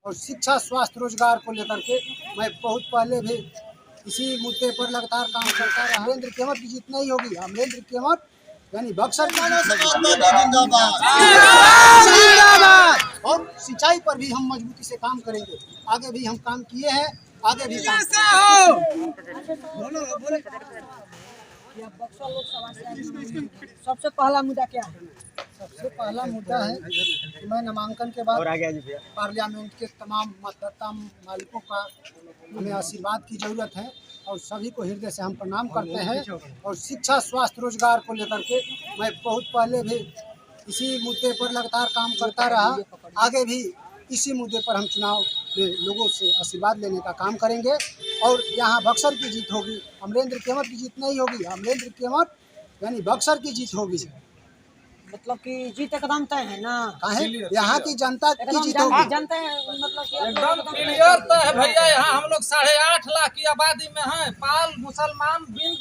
और शिक्षा, स्वास्थ्य, रोजगार को लेकर के मैं बहुत पहले भी इसी मुद्दे पर लगातार काम करता रहा। अमरेंद्र केवट की जीत नहीं होगी। अमरेंद्र केवट यानी बक्सर की और सिंचाई पर भी हम मजबूती से काम करेंगे। आगे भी हम काम किए हैं, आगे भी काम बक्सर लोकसभा से सबसे पहला मुद्दा क्या है? सबसे पहला मुद्दा है कि मैं नामांकन के बाद पार्लियामेंट के तमाम मतदाता मालिकों का हमें आशीर्वाद की जरूरत है और सभी को हृदय से हम प्रणाम करते हैं। और शिक्षा, स्वास्थ्य, रोजगार को लेकर के मैं बहुत पहले भी इसी मुद्दे पर लगातार काम करता रहा। आगे भी इसी मुद्दे पर हम चुनाव में लोगों से आशीर्वाद लेने का काम करेंगे और यहाँ बक्सर की जीत होगी। अमरेंद्र केवट की जीत नहीं होगी। अमरेंद्र केवट यानी बक्सर की जीत होगी। मतलब कि जीत एकदम तय है ना? यहाँ की जनता की जीत होगी। जनता मतलब कि एकदम क्लियर तय है भैया। यहाँ हम लोग 8.5 लाख की आबादी में हैं। पाल, मुसलमान, बिंद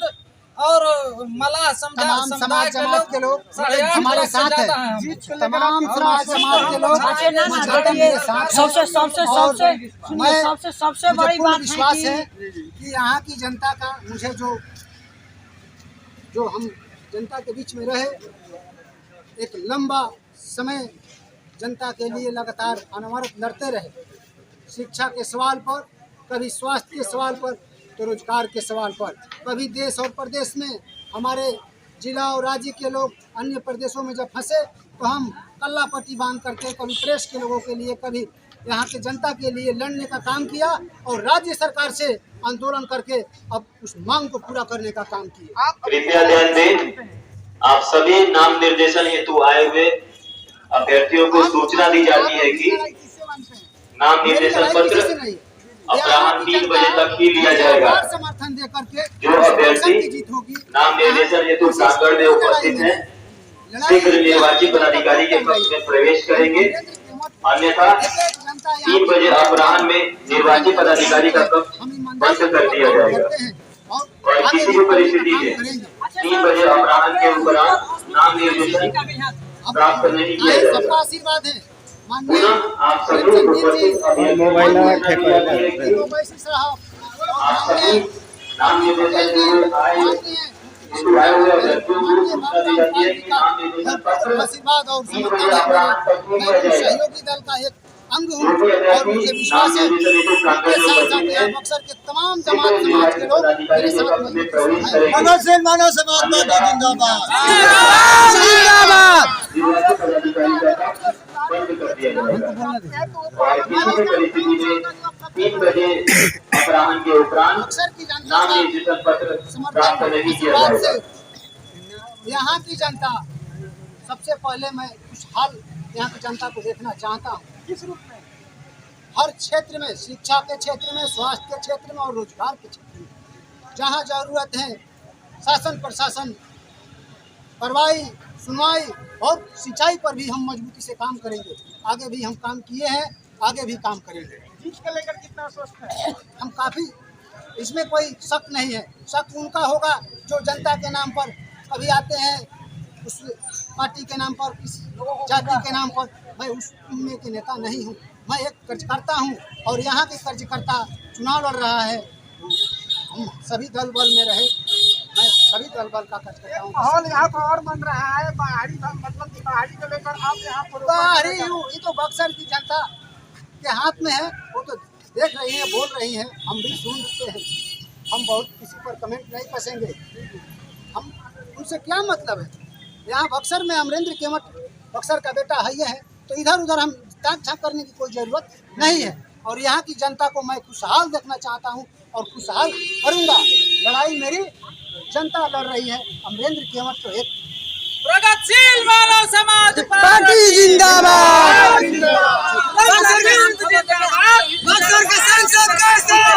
और मलाह तमाम समाज जमात के लोग 8.5 हमारे लाख से साथ ज्यादा हैं। हैं। तमाम समाज जमात के लोग मेरे साथ हैं। सबसे बड़ी बात विश्वास है कि यहाँ की जनता का मुझे जो हम जनता के बीच में रहे, एक लंबा समय जनता के लिए लगातार अनवरत लड़ते रहे। शिक्षा के सवाल पर, कभी स्वास्थ्य के सवाल पर, तो रोजगार के सवाल पर, कभी देश और प्रदेश में हमारे जिला और राज्य के लोग अन्य प्रदेशों में जब फंसे तो हम कल्ला पट्टी बांध करके कभी प्रेस के लोगों के लिए, कभी यहाँ के जनता के लिए लड़ने का काम किया और राज्य सरकार से आंदोलन करके अब उस मांग को पूरा करने का काम किया। कृपया ध्यान दें, आप सभी नाम निर्देशन हेतु आए हुए अभ्यर्थियों को सूचना दी जाती है कि नाम निर्देशन पत्र अपराह्न 3 बजे तक ही लिया जाएगा। समर्थन दे करके जो अभ्यर्थी नाम निर्देशन हेतु प्रांगण में उपस्थित हैं, शीघ्र निर्वाची पदाधिकारी के कक्ष में प्रवेश करेंगे, अन्यथा 3 बजे अपराह्न में निर्वाची पदाधिकारी का कक्ष बंद कर दिया जाएगा और किसी भी परिस्थिति में 3 बजे अपराह्न के उपरांत नाम निर्देशन प्राप्त नहीं किया जाएगा। सबका आशीर्वाद है। पुनः आप सभी उपस्थित मोबाइल आप सभी नाम निर्देशन आए हुए अभ्यर्थियों को सूचना दी जाती है कि नाम निर्देशन पत्र आशीर्वाद और 3 बजे अपराह्न तक नहीं किया जाएगा। सहयोगी दल का एक अंग हूँ और मुझे विश्वास है कि बक्सर के तमाम जमात समाज के लोग मेरे साथ मनोज सिंह मानव समाजवादी जिंदाबाद। बंद कर दिया जाएगा और किसी भी परिस्थिति में 3 बजे अपराह्न के उपरांत नाम निर्देशन पत्र प्राप्त नहीं किया जाएगा। यहाँ की जनता, सबसे पहले मैं खुशहाल यहाँ की जनता को देखना चाहता हूँ। किस रूप में? हर क्षेत्र में, शिक्षा के क्षेत्र में, स्वास्थ्य के क्षेत्र में और रोजगार के क्षेत्र में, जहाँ जरूरत है शासन प्रशासन कार्रवाई, सुनवाई और सिंचाई पर भी हम मजबूती से काम करेंगे। आगे भी हम काम किए हैं, आगे भी काम करेंगे। जीत को लेकर कितना स्वस्थ है? हम काफ़ी, इसमें कोई शक नहीं है। शक उनका होगा जो जनता के नाम पर कभी आते हैं, उस पार्टी के नाम पर, इस जाति के नाम पर। मैं उस उम्मीद के नेता नहीं हूँ। मैं एक कार्यकर्ता हूँ और यहाँ के कार्यकर्ता चुनाव लड़ रहा है। हम सभी दल बल में रहे, मैं सभी दल बल का कार्यकर्ता हूँ। माहौल यहाँ पर और बन रहा है बाहरी, मतलब कि बाहरी को लेकर आप यहाँ पर बाहरी हूँ, ये तो बक्सर की जनता के हाथ में है। वो तो देख रही है, बोल रही है, हम भी सुनते हैं। हम बहुत किसी पर कमेंट नहीं कसेंगे। हम उनसे क्या मतलब है? यहाँ बक्सर में अमरेंद्र केवट बक्सर का बेटा है, तो इधर उधर हम ताक झाँक करने की कोई ज़रूरत नहीं है। और यहाँ की जनता को मैं खुशहाल देखना चाहता हूँ और खुशहाल करूँगा। लड़ाई मेरी जनता लड़ रही है। अमरेंद्र केवट तो एक प्रगतिशील मानव समाज पार्टी जिंदाबाद। बक्सर का संसद कैसे हो?